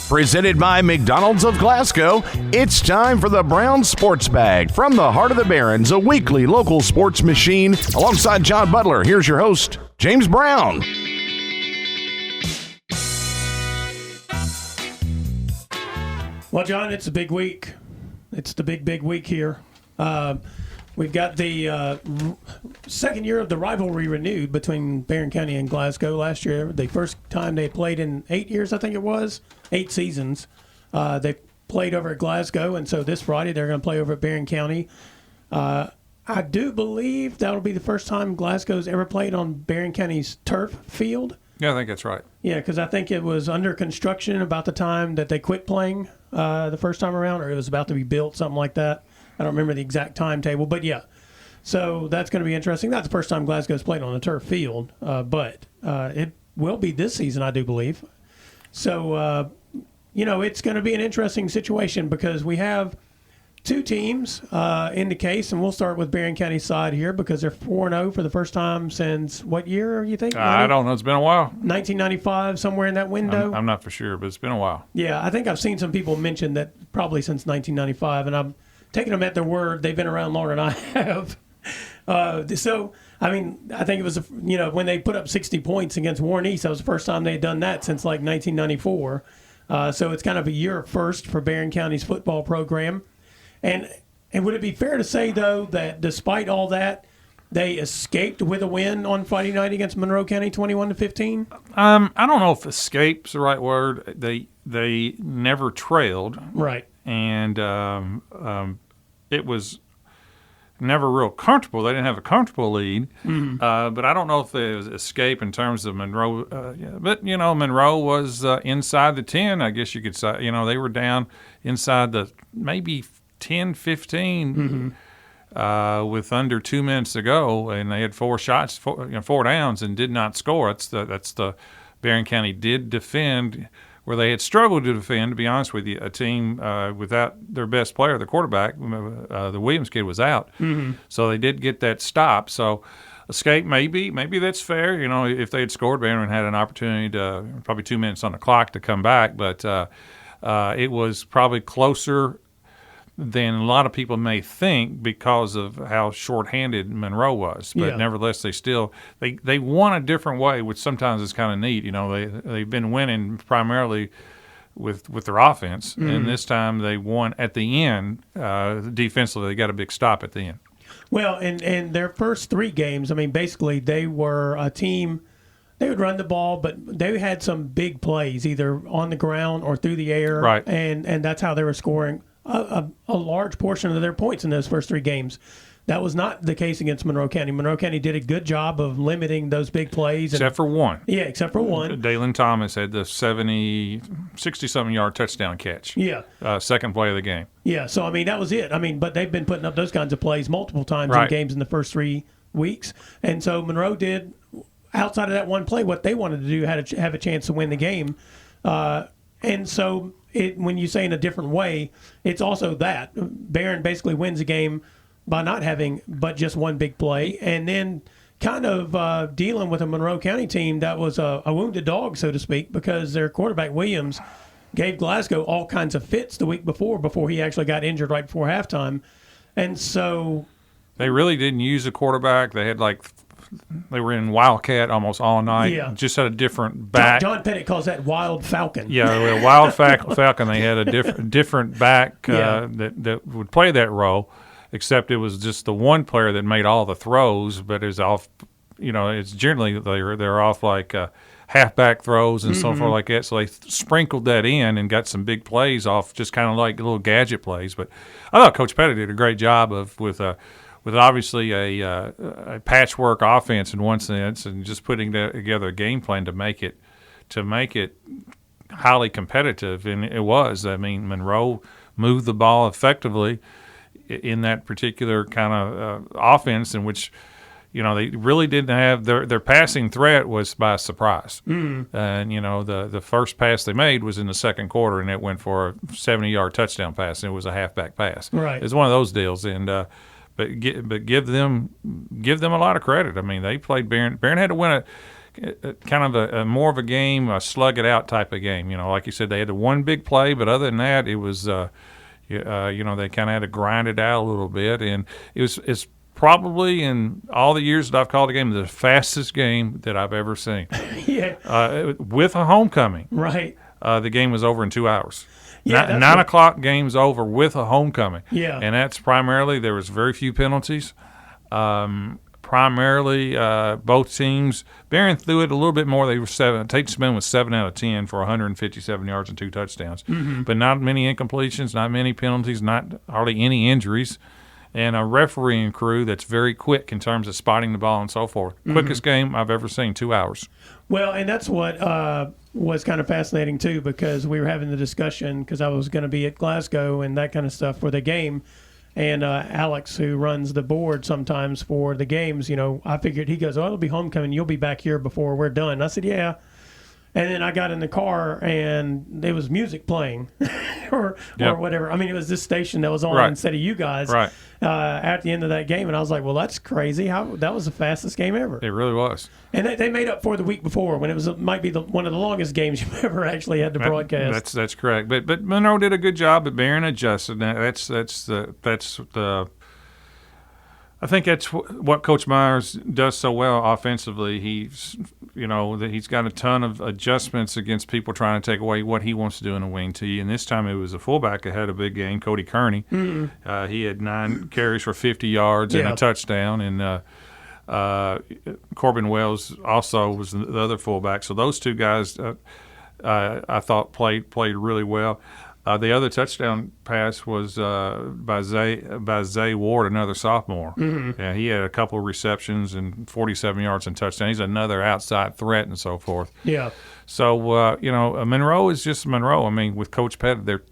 Presented by McDonald's of Glasgow, it's time for the Brown Sports Bag from the heart of the Barrens, a weekly local sports machine. Alongside John Butler, here's your host, James Brown. Well, John, it's a big week. It's the big week here. We've got the second year of the rivalry renewed between Barren County and Glasgow. Last year, the first time they played in 8 years, I think it was, 8 seasons. They played over at Glasgow, and so this Friday they're going to play over at Barren County. I do believe that'll be the first time Glasgow's ever played on Barren County's turf field. Yeah, I think that's right. Yeah, because I think it was under construction about the time that they quit playing the first time around, or it was about to be built, something like that. I don't remember the exact timetable, but yeah. So that's going to be interesting. Not the first time Glasgow's played on a turf field, but it will be this season, I do believe. So, it's going to be an interesting situation because we have two teams in the case, and we'll start with Barren County's side here because they're 4-0 for the first time since what year, you think? I don't know. It's been a while. 1995, somewhere in that window? I'm not for sure, but it's been a while. Yeah, I think I've seen some people mention that probably since 1995, and I'm taking them at their word. They've been around longer than I have. I think it was, when they put up 60 points against Warren East, that was the first time they had done that since like 1994. So it's kind of a year first for Barren County's football program. And would it be fair to say, though, that despite all that, they escaped with a win on Friday night against Monroe County, 21-15? I don't know if escape's the right word. They never trailed. Right. And it was never real comfortable. They didn't have a comfortable lead. Mm-hmm. But I don't know if there was escape in terms of Monroe. But, Monroe was inside the 10, I guess you could say. They were down inside the maybe 10, 15 with under 2 minutes to go, and they had 4 shots, 4 downs, and did not score. That's the Barren County did defend where they had struggled to defend, to be honest with you. A team without their best player, the quarterback, the Williams kid, was out. Mm-hmm. So they did get that stop. So escape, maybe that's fair. If they had scored, Barren had an opportunity to, probably 2 minutes on the clock to come back. But it was probably closer than a lot of people may think because of how shorthanded Monroe was. But nevertheless, they won a different way, which sometimes is kind of neat. They've been winning primarily with their offense, and this time they won at the end. Defensively, they got a big stop at the end. Well, and their first 3 games, basically they were a team. They would run the ball, but they had some big plays, either on the ground or through the air. Right. And that's how they were scoring a large portion of their points in those first 3 games. That was not the case against Monroe County. Monroe County did a good job of limiting those big plays. Except for one. Yeah, except for one. Dalen Thomas had the 60-something yard touchdown catch. Yeah. Second play of the game. Yeah, so, that was it. But they've been putting up those kinds of plays multiple times in games in the first 3 weeks. And so Monroe did, outside of that one play, what they wanted to do, have a chance to win the game. And so when you say in a different way, it's also that. Barren basically wins the game by not having but just one big play, and then kind of dealing with a Monroe County team that was a wounded dog, so to speak, because their quarterback, Williams, gave Glasgow all kinds of fits the week before he actually got injured right before halftime. And so they really didn't use a quarterback. They had they were in Wildcat almost all night. Yeah. Just had a different back. John Pettit calls that Wild Falcon. Yeah, Wild Falcon. They had a different back that would play that role, except it was just the one player that made all the throws, but it was off. It's generally they're off like halfback throws and so forth like that. So they sprinkled that in and got some big plays off, just kind of like little gadget plays. But I thought Coach Pettit did a great job with obviously a patchwork offense in one sense, and just putting together a game plan to make it highly competitive, and it was. Monroe moved the ball effectively in that particular kind of offense, in which they really didn't have their passing threat was by surprise. Mm-hmm. And the first pass they made was in the second quarter, and it went for a 70-yard touchdown pass, and it was a halfback pass. Right. It's one of those deals, and But give them a lot of credit. They played Barren. Barren had to win kind of a more of a game, a slug it out type of game. Like you said, they had the one big play, but other than that, it was they kind of had to grind it out a little bit, and it's probably in all the years that I've called a game the fastest game that I've ever seen. Yeah. With a homecoming, right. The game was over in 2 hours. Yeah, 9 o'clock game's over with a homecoming. Yeah. And that's primarily, there was very few penalties. Primarily, both teams, Barren threw it a little bit more. They were Tate Smith was 7 out of 10 for 157 yards and 2 touchdowns. Mm-hmm. But not many incompletions, not many penalties, not hardly any injuries. And a refereeing crew that's very quick in terms of spotting the ball and so forth. Mm-hmm. Quickest game I've ever seen, 2 hours. Well, and that's what was kind of fascinating, too, because we were having the discussion because I was going to be at Glasgow and that kind of stuff for the game. And Alex, who runs the board sometimes for the games, I figured, he goes, oh, it'll be homecoming. You'll be back here before we're done. I said, yeah. And then I got in the car, and there was music playing or whatever. I mean, it was this station that was on instead of you guys at the end of that game. And I was like, well, that's crazy. That was the fastest game ever. It really was. And they made up for the week before when it might be one of the longest games you've ever actually had to broadcast. That's correct. But Monroe did a good job, but Barren adjusted. That's the I think that's what Coach Myers does so well offensively. He's got a ton of adjustments against people trying to take away what he wants to do in a wing tee. And this time it was a fullback that had a big game, Cody Kearney. Mm-hmm. He had 9 carries for 50 yards and a touchdown. And Corbin Wells also was the other fullback. So those two guys I thought played really well. The other touchdown pass was by Zay Ward, another sophomore. Mm-hmm. Yeah, he had a couple of receptions and 47 yards and touchdown. He's another outside threat and so forth. Yeah. So Monroe is just Monroe. I mean, with Coach Pettit, they're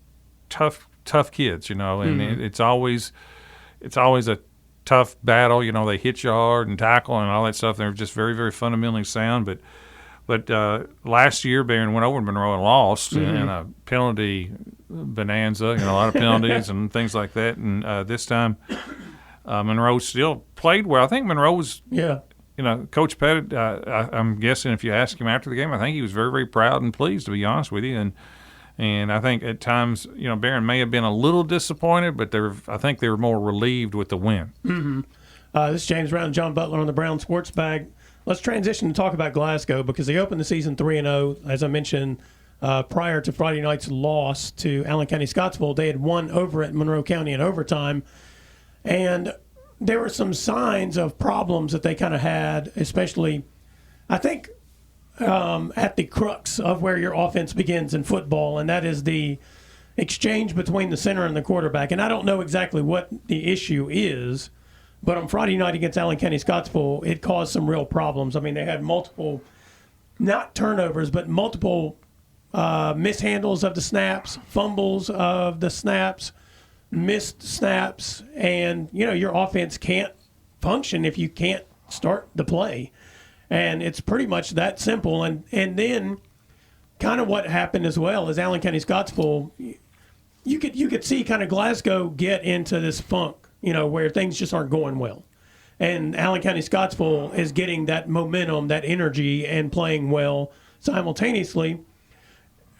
tough kids. And mm-hmm. it's always a tough battle. They hit you hard and tackle and all that stuff. They're just very, very fundamentally sound, But last year, Barren went over to Monroe and lost in a penalty bonanza, a lot of penalties and things like that. And this time, Monroe still played well. I think Monroe was, Coach Pettit, I'm guessing if you ask him after the game, I think he was very, very proud and pleased, to be honest with you. And I think at times, Barren may have been a little disappointed, but I think they were more relieved with the win. Mm-hmm. This is James Brown and John Butler on the Brown Sports Bag. Let's transition to talk about Glasgow because they opened the season 3-0. As I mentioned, prior to Friday night's loss to Allen County Scottsville, they had won over at Monroe County in overtime. And there were some signs of problems that they kind of had, especially, I think, at the crux of where your offense begins in football, and that is the exchange between the center and the quarterback. And I don't know exactly what the issue is, but on Friday night against Allen County Scottsville, it caused some real problems. I mean, they had multiple, not turnovers, but multiple mishandles of the snaps, fumbles of the snaps, missed snaps, and, your offense can't function if you can't start the play. And it's pretty much that simple. And then kind of what happened as well is Allen County Scottsville, you could see kind of Glasgow get into this funk, where things just aren't going well. And Allen County Scottsville is getting that momentum, that energy, and playing well simultaneously.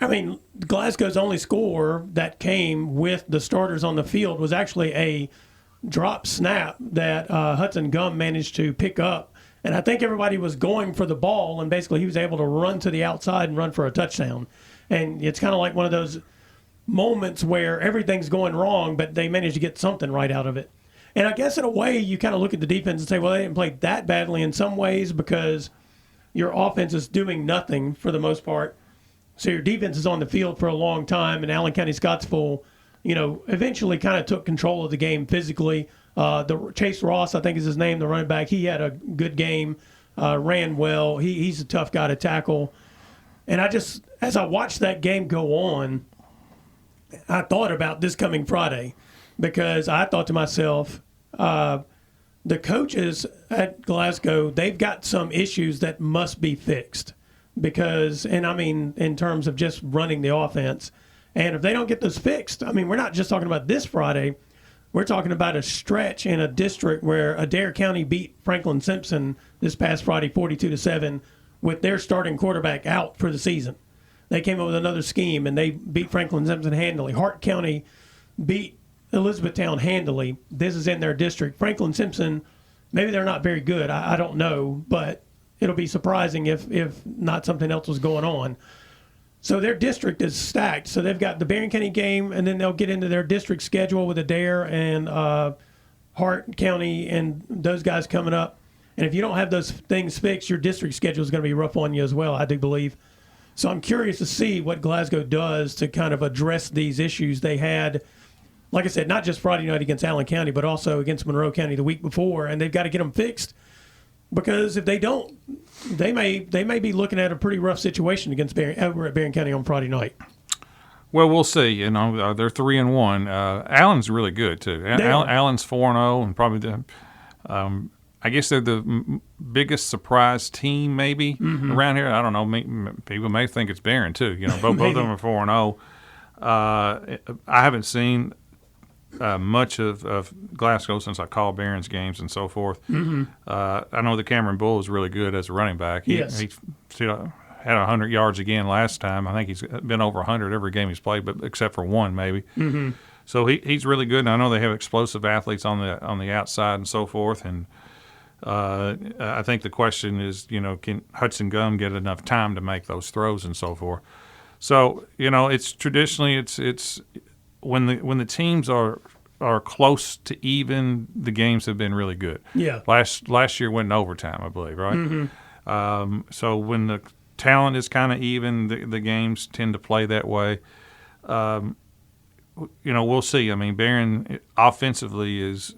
I mean, Glasgow's only score that came with the starters on the field was actually a drop snap that Hudson Gum managed to pick up. And I think everybody was going for the ball, and basically he was able to run to the outside and run for a touchdown. And it's kind of like one of those moments where everything's going wrong, but they managed to get something right out of it. And I guess in a way you kind of look at the defense and say, well, they didn't play that badly in some ways because your offense is doing nothing for the most part. So your defense is on the field for a long time, and Allen County Scottsville, eventually kind of took control of the game physically. The Chase Ross, I think is his name, the running back, he had a good game, ran well. He's a tough guy to tackle. And as I watched that game go on, I thought about this coming Friday because I thought to myself, the coaches at Glasgow, they've got some issues that must be fixed in terms of just running the offense. And if they don't get those fixed, we're not just talking about this Friday. We're talking about a stretch in a district where Adair County beat Franklin Simpson this past Friday 42-7, with their starting quarterback out for the season. They came up with another scheme, and they beat Franklin Simpson handily. Hart County beat Elizabethtown handily. This is in their district. Franklin Simpson, maybe they're not very good. I don't know, but it'll be surprising if not something else was going on. So their district is stacked. So they've got the Barren County game, and then they'll get into their district schedule with Adair and Hart County and those guys coming up. And if you don't have those things fixed, your district schedule is going to be rough on you as well, I do believe. So I'm curious to see what Glasgow does to kind of address these issues they had, like I said, not just Friday night against Allen County, but also against Monroe County the week before, and they've got to get them fixed because if they don't, they may be looking at a pretty rough situation against over at Barren County on Friday night. Well, we'll see. You know, they're 3-1. Allen's really good too. Allen's 4-0, and probably I guess they're the biggest surprise team maybe around here. I don't know. People may think it's Barren too. You know, both of them are 4-0. I haven't seen much of Glasgow since I called Barron's games and so forth. I know the Cameron Bull is really good as a running back. He had 100 yards again last time. I think he's been over 100 every game he's played, but except for one maybe. So he's really good. And I know they have explosive athletes on the outside and so forth. And I think the question is, you know, can Hudson Gum get enough time to make those throws and so forth? So, you know, it's traditionally it's when the teams are close to even, the games have been really good. Yeah. Last year went in overtime, I believe, right? So when the talent is kind of even, the games tend to play that way. You know, we'll see. I mean, Barren offensively is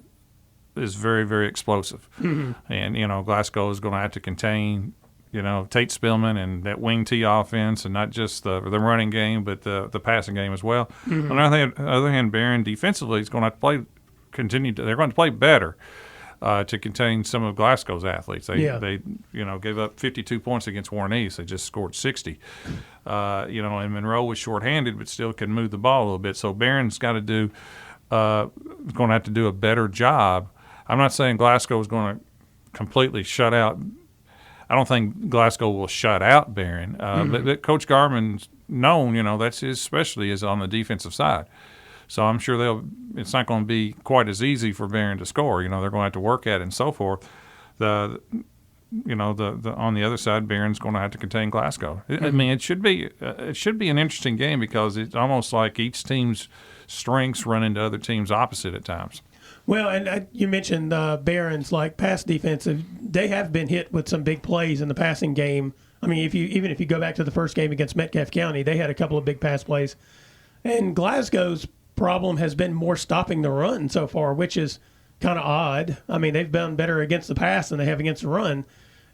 very, very explosive. And, you know, Glasgow is going to have to contain, you know, Tate Spillman and that wing T offense, and not just the running game, but the passing game as well. On the other hand, Barren defensively is going to have to they're going to play better to contain some of Glasgow's athletes. They you know, gave up 52 points against Warren East. They just scored 60. You know, and Monroe was shorthanded, but still can move the ball a little bit. So Barron's got to going to have to do a better job. I'm not saying Glasgow is going to completely shut out. I don't think Glasgow will shut out Barren, but Coach Garman's known, you know, that's his specialty is on the defensive side. So I'm sure it's not going to be quite as easy for Barren to score. You know, they're going to have to work at it and so forth. On the other side, Barron's going to have to contain Glasgow. I mean, it should be an interesting game because it's almost like each team's strengths run into other teams' opposite at times. Well, and you mentioned Barron's like pass defensive. They have been hit with some big plays in the passing game. I mean, if you go back to the first game against Metcalfe County, they had a couple of big pass plays. And Glasgow's problem has been more stopping the run so far, which is kind of odd. I mean, they've done better against the pass than they have against the run.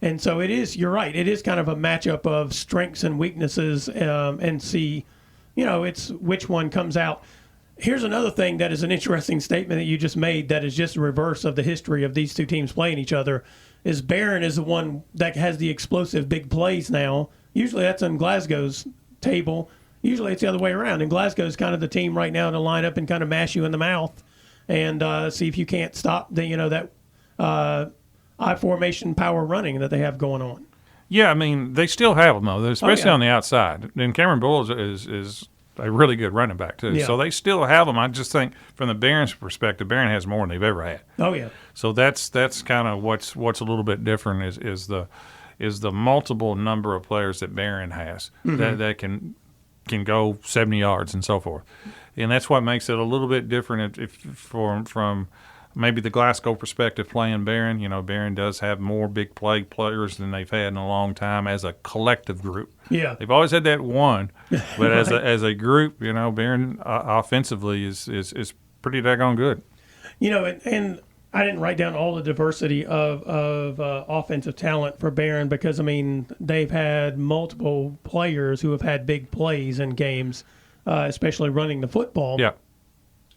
And so you're right, it is kind of a matchup of strengths and weaknesses and see, you know, it's which one comes out. Here's another thing that is an interesting statement that you just made that is just the reverse of the history of these two teams playing each other, is Barren is the one that has the explosive big plays now. Usually that's on Glasgow's table. Usually it's the other way around. And Glasgow's kind of the team right now to line up and kind of mash you in the mouth and see if you can't stop that I formation power running that they have going on. Yeah, I mean, they still have them, though, especially on the outside. And Cameron Bull is a really good running back, too. Yeah. So they still have them. I just think from the Barron's perspective, Barren has more than they've ever had. Oh, yeah. So that's kind of what's a little bit different is the multiple number of players that Barren has that can go 70 yards and so forth. And that's what makes it a little bit different from maybe the Glasgow perspective playing Barren. You know, Barren does have more big play players than they've had in a long time as a collective group. Yeah. They've always had that one, but right. as a group, you know, Barren offensively is pretty daggone good. You know, and I didn't write down all the diversity of offensive talent for Barren because, I mean, they've had multiple players who have had big plays in games, especially running the football. Yeah.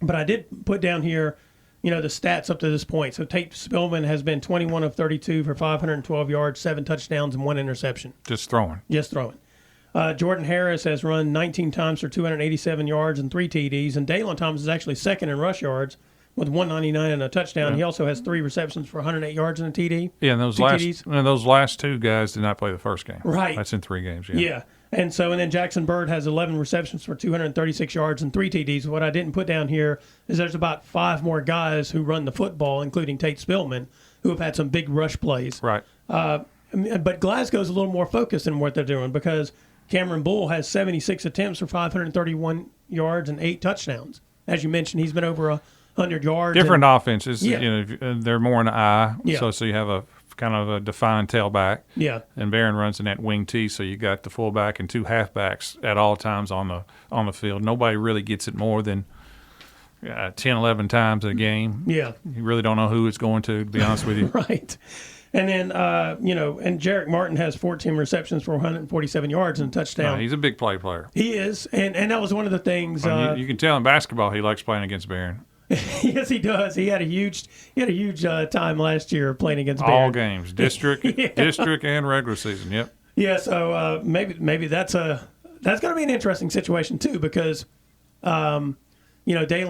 But I did put down here, you know, the stats up to this point. So Tate Spillman has been 21 of 32 for 512 yards, 7 touchdowns, and 1 interception. Just throwing. Jordan Harris has run 19 times for 287 yards and 3 TDs. And Dalen Thomas is actually second in rush yards with 199 and a touchdown. He also has 3 receptions for 108 yards and a TD. Yeah, and those last 2 guys did not play the first game. Right. That's in 3 games. Yeah. And then Jackson Bird has 11 receptions for 236 yards and 3 TDs. What I didn't put down here is there's about 5 more guys who run the football, including Tate Spillman, who have had some big rush plays. Right. But Glasgow's a little more focused in what they're doing because Cameron Bull has 76 attempts for 531 yards and 8 touchdowns. As you mentioned, he's been over 100 yards. Different offenses. Yeah. They're more in the eye. Yeah. So you have a kind of a defined tailback. Yeah. And Barren runs in that wing T, so you got the fullback and 2 halfbacks at all times on the field. Nobody really gets it more than 10, 11 times a game. Yeah. You really don't know who it's going to be honest with you. Right. And then, and Jarek Martin has 14 receptions for 147 yards and a touchdown. He's a big player. He is. And that was one of the things. You can tell in basketball he likes playing against Barren. Yes, he does. He had a huge time last year playing against Barren. All games, district and regular season. Yep. Yeah, so maybe that's going to be an interesting situation too because, Dalen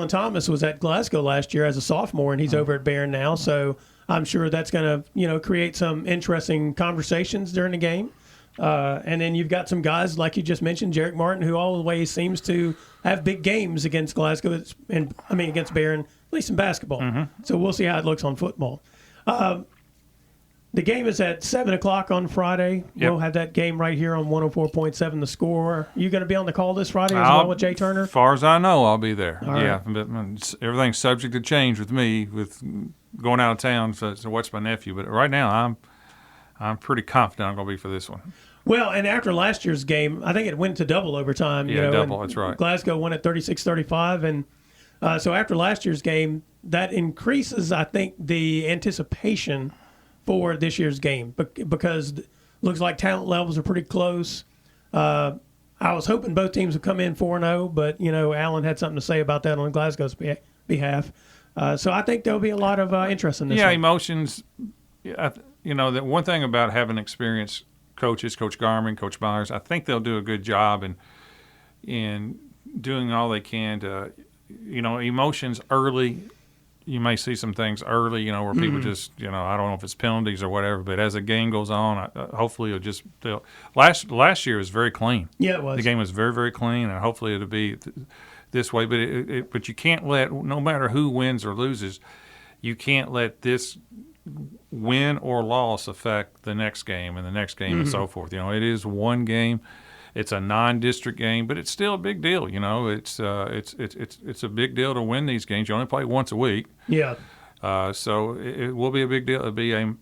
Thomas was at Glasgow last year as a sophomore and he's over at Barren now. So I'm sure that's going to create some interesting conversations during the game. And then you've got some guys like you just mentioned, Jarek Martin, who always seems to have big games against Glasgow against Barren, at least in basketball. Mm-hmm. So we'll see how it looks on football. The game is at 7:00 on Friday. Yep. We'll have that game right here on 104.7 The Score. Are you going to be on the call this Friday as well with Jay Turner? As far as I know, I'll be there. All yeah, but everything's subject to change with me with going out of town to watch my nephew. But right now, I'm pretty confident I'm going to be for this one. Well, and after last year's game, I think it went to double overtime. Double, that's right. Glasgow won at 36-35. And so after last year's game, that increases, I think, the anticipation for this year's game because it looks like talent levels are pretty close. I was hoping both teams would come in 4-0, but, Allen had something to say about that on Glasgow's behalf. So I think there'll be a lot of interest in this one. Emotions. The one thing about having experienced coaches, Coach Garmin, Coach Myers, I think they'll do a good job in doing all they can to, emotions early. You may see some things early, where people just, I don't know if it's penalties or whatever, but as the game goes on, hopefully last year was very clean. Yeah, it was. The game was very, very clean, and hopefully it'll be this way. But you can't let, no matter who wins or loses, you can't let this win or loss affect the next game and the next game and so forth. It is one game. It's a non-district game, but it's still a big deal. It's a big deal to win these games. You only play once a week. Yeah. So it will be a big deal. It'll be a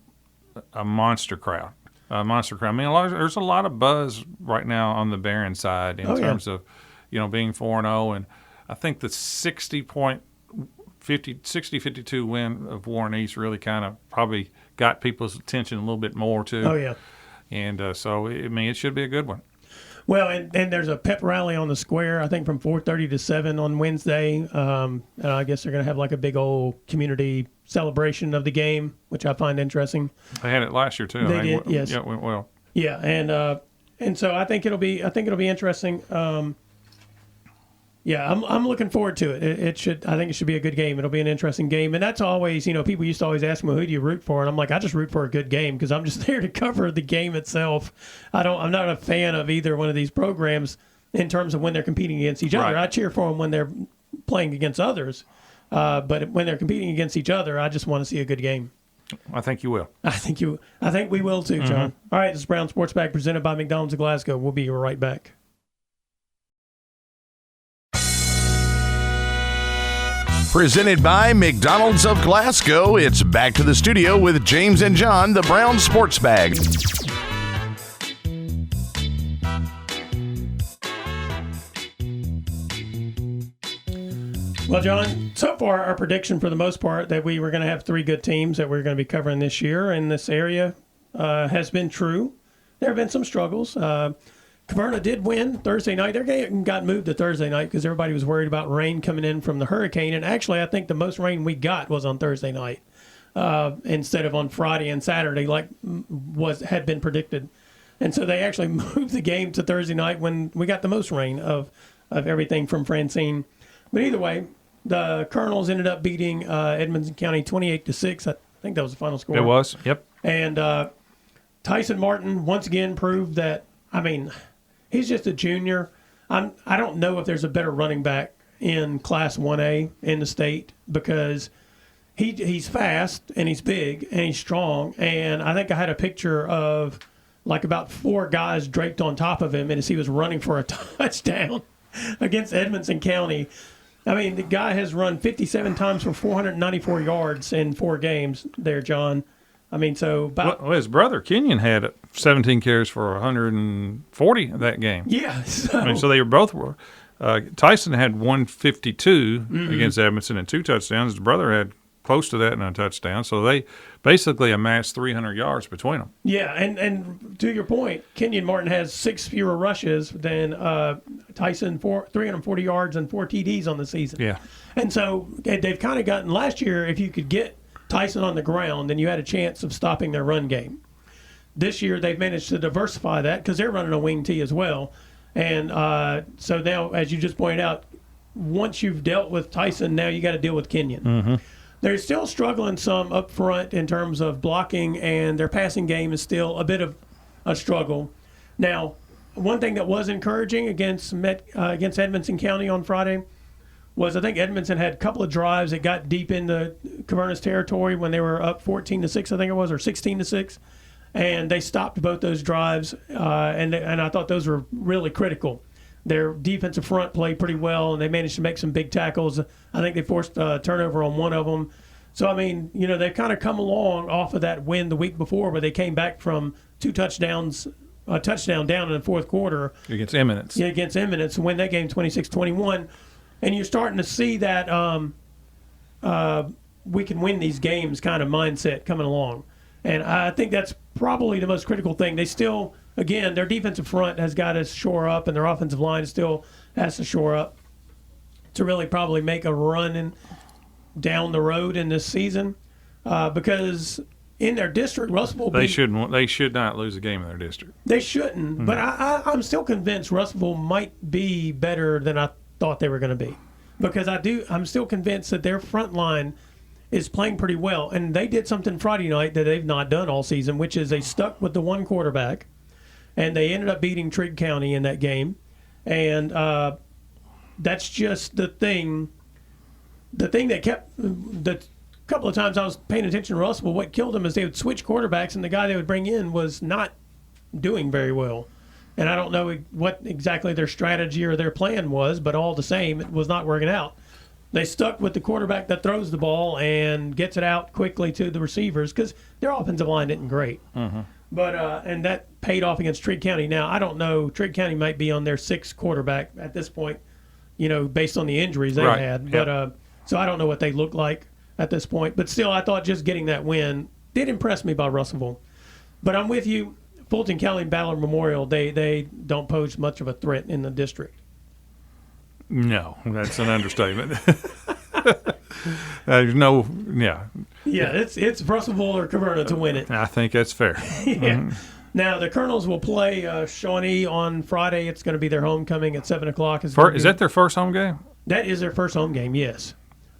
monster crowd. A monster crowd. I mean, there's a lot of buzz right now on the Barren side in terms of, being 4-0, and I think the 60-52 win of Warren East really kind of probably got people's attention a little bit more too. Oh yeah. And so it should be a good one. Well, and there's a pep rally on the square, I think from 4:30 to 7 on Wednesday. I guess they're going to have like a big old community celebration of the game, which I find interesting. They had it last year too. They did, yes. Yeah, it went well. Yeah, and so I think it'll be interesting. I'm looking forward to it. I think it should be a good game. It'll be an interesting game, and that's always, people used to always ask me, who do you root for? And I'm like, I just root for a good game because I'm just there to cover the game itself. I'm not a fan of either one of these programs in terms of when they're competing against each other. Right. I cheer for them when they're playing against others, but when they're competing against each other, I just want to see a good game. I think you will. I think we will too, John. All right, this is Brown Sports Bag presented by McDonald's of Glasgow. We'll be right back. Presented by McDonald's of Glasgow, it's back to the studio with James and John, the Brown Sports Bag. Well, John, so far our prediction for the most part that we were going to have 3 good teams that we're going to be covering this year in this area has been true. There have been some struggles. Caverna did win Thursday night. Their game got moved to Thursday night because everybody was worried about rain coming in from the hurricane. And actually, I think the most rain we got was on Thursday night instead of on Friday and Saturday like had been predicted. And so they actually moved the game to Thursday night when we got the most rain of everything from Francine. But either way, The Colonels ended up beating Edmonson County 28-6. I think that was the final score. It was, yep. And Tyson Martin once again proved that, he's just a junior. I don't know if there's a better running back in Class 1A in the state because he's fast and he's big and he's strong. And I think I had a picture of like about 4 guys draped on top of him and as he was running for a touchdown against Edmonson County. The guy has run 57 times for 494 yards in 4 games there, John. Well, his brother Kenyon had 17 carries for 140 that game. Yeah. So they were both Tyson had 152 against Edmonton and 2 touchdowns. His brother had close to that and a touchdown. So they basically amassed 300 yards between them. Yeah, and to your point, Kenyon Martin has 6 fewer rushes than Tyson, 340 yards and 4 TDs on the season. Yeah. And so they've kind of gotten last year, if you could get Tyson on the ground, then you had a chance of stopping their run game. This year they've managed to diversify that because they're running a wing T as well. And so now, as you just pointed out, once you've dealt with Tyson, now you got to deal with Kenyon. Mm-hmm. They're still struggling some up front in terms of blocking, and their passing game is still a bit of a struggle. Now, one thing that was encouraging against Edmonson County on Friday was I think Edmonton had a couple of drives that got deep into Caverna's territory when they were up 14-6, I think it was, or 16-6. And they stopped both those drives, and I thought those were really critical. Their defensive front played pretty well, and they managed to make some big tackles. I think they forced a turnover on one of them. So, they've kind of come along off of that win the week before where they came back from 2 touchdowns, a touchdown down in the fourth quarter. Against Eminence. Yeah, against Eminence, and win that game 26-21. And you're starting to see that we can win these games kind of mindset coming along. And I think that's probably the most critical thing. They still, again, their defensive front has got to shore up, and their offensive line still has to shore up to really probably make a run down the road in this season. Because in their district, Russellville they should not lose a game in their district. They shouldn't. Mm-hmm. But I'm still convinced Russellville might be better than I thought they were going to be, because I'm still convinced that their front line is playing pretty well, and they did something Friday night that they've not done all season, which is they stuck with the one quarterback, and they ended up beating Trigg County in that game, and that's just the thing that kept the couple of times I was paying attention to Russellville. What killed them is they would switch quarterbacks, and the guy they would bring in was not doing very well. And I don't know what exactly their strategy or their plan was, but all the same, it was not working out. They stuck with the quarterback that throws the ball and gets it out quickly to the receivers because their offensive line isn't great. Mm-hmm. But and that paid off against Trigg County. Now, I don't know. Trigg County might be on their 6th quarterback at this point, based on the injuries they had. But so I don't know what they look like at this point. But still, I thought just getting that win did impress me by Russellville. But I'm with you. Fulton County and Ballard Memorial, they don't pose much of a threat in the district. No, that's an understatement. There's no, yeah. Yeah, it's Russellville or Caverna to win it. I think that's fair. Yeah. Mm-hmm. Now, the Colonels will play Shawnee on Friday. It's going to be their homecoming at 7 o'clock. Is that their first home game? That is their first home game, yes.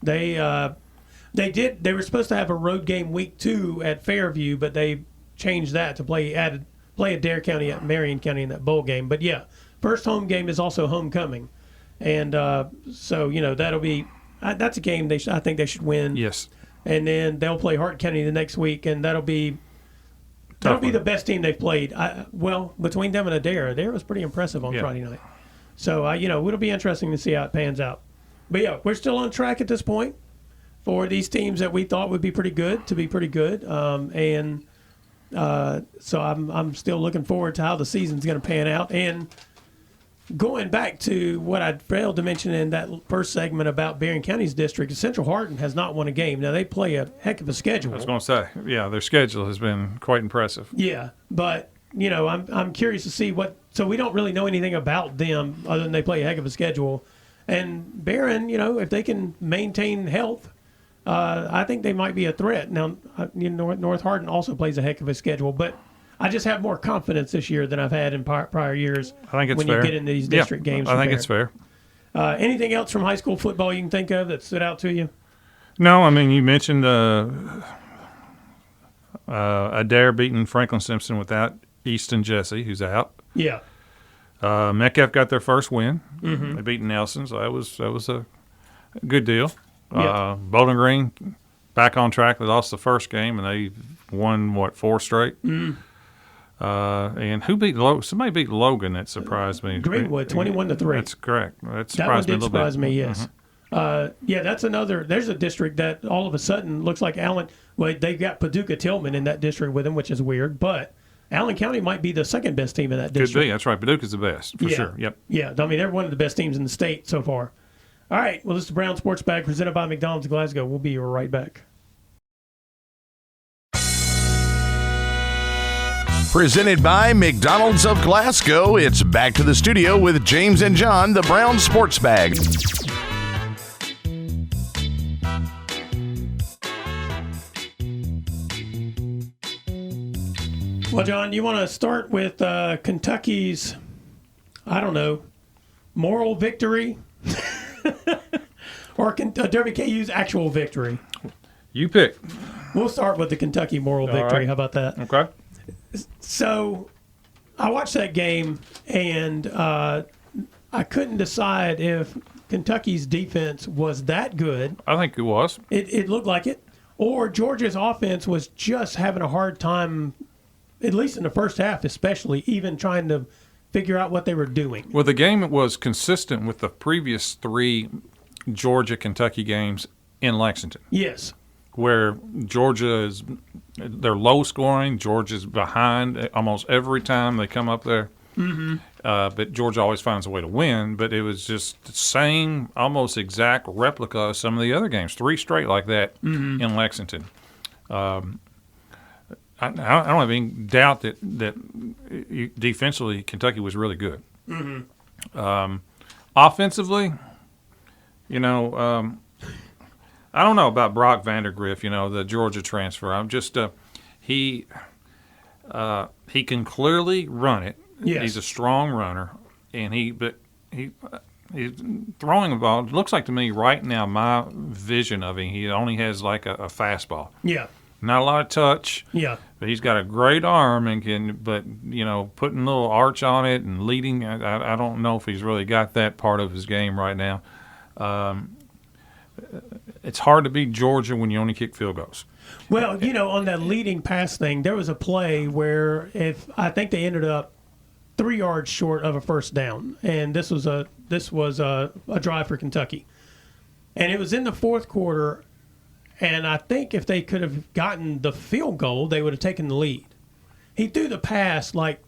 They were supposed to have a road game week 2 at Fairview, but they changed that to play at Adair County at Marion County in that bowl game. But yeah, first home game is also homecoming, and so that'll be that's a game I think they should win. Yes, and then they'll play Hart County the next week, and that'll be the best team they've played. Between them and Adair was pretty impressive on Friday night. So it'll be interesting to see how it pans out. But yeah, we're still on track at this point for these teams that we thought would be pretty good to be pretty good, so I'm still looking forward to how the season's going to pan out. And going back to what I failed to mention in that first segment about Barren County's district, Central Hardin has not won a game. Now, they play a heck of a schedule. I was going to say, yeah, their schedule has been quite impressive. Yeah, but, I'm curious to see so we don't really know anything about them other than they play a heck of a schedule. And Barren, if they can maintain health, I think they might be a threat. Now, North Hardin also plays a heck of a schedule, but I just have more confidence this year than I've had in prior years. I think it's when fair. You get into these district games. I think it's fair. Anything else from high school football you can think of that stood out to you? No, I mean, you mentioned Adair beating Franklin Simpson without Easton Jesse, who's out. Yeah. Metcalf got their first win. Mm-hmm. They beat Nelson, so that was a good deal. Yeah. Bowling Green back on track. They lost the first game, and they won, 4 straight? Mm. And who beat Logan? Somebody beat Logan. That surprised me. Greenwood, 21-3. That's correct. That That one surprised me a did little surprise bit. me, yes. Yeah, that's another. There's a district that all of a sudden looks like Allen. Well, they've got Paducah Tillman in that district with them, which is weird. But Allen County might be the second best team in that district. Could be. That's right. Paducah's the best, for sure. Yep. Yeah, I mean, they're one of the best teams in the state so far. All right, well, this is the Brown Sports Bag presented by McDonald's of Glasgow. We'll be right back. Presented by McDonald's of Glasgow, it's back to the studio with James and John, the Brown Sports Bag. Well, John, you want to start with Kentucky's, I don't know, moral victory? Or Derby KU's actual victory? You pick. We'll start with the Kentucky moral victory. right. How about that? Okay. So I watched that game, and I couldn't decide if Kentucky's defense was that good. I think it was. It looked like it. Or Georgia's offense was just having a hard time, at least in the first half especially, even trying to figure out what they were doing. Well, the game was consistent with the previous 3 Georgia-Kentucky games in Lexington, Yes. where they're low scoring. Georgia's behind almost every time they come up there. Mm-hmm. But Georgia always finds a way to win. But it was just the same, almost exact replica of some of the other games, 3 straight like that in Lexington. I don't have any doubt that defensively Kentucky was really good. Mm-hmm. Offensively, I don't know about Brock Vandergriff, the Georgia transfer. I'm just he can clearly run it. Yes. He's a strong runner, and he's throwing the ball. It looks like to me right now, my vision of him, he only has like a fastball. Yeah. Not a lot of touch. Yeah. But he's got a great arm and putting a little arch on it and leading. I don't know if he's really got that part of his game right now. It's hard to beat Georgia when you only kick field goals. Well, on that leading pass thing, there was a play where I think they ended up 3 yards short of a first down, and this was a drive for Kentucky, and it was in the fourth quarter. And I think if they could have gotten the field goal, they would have taken the lead. He threw the pass like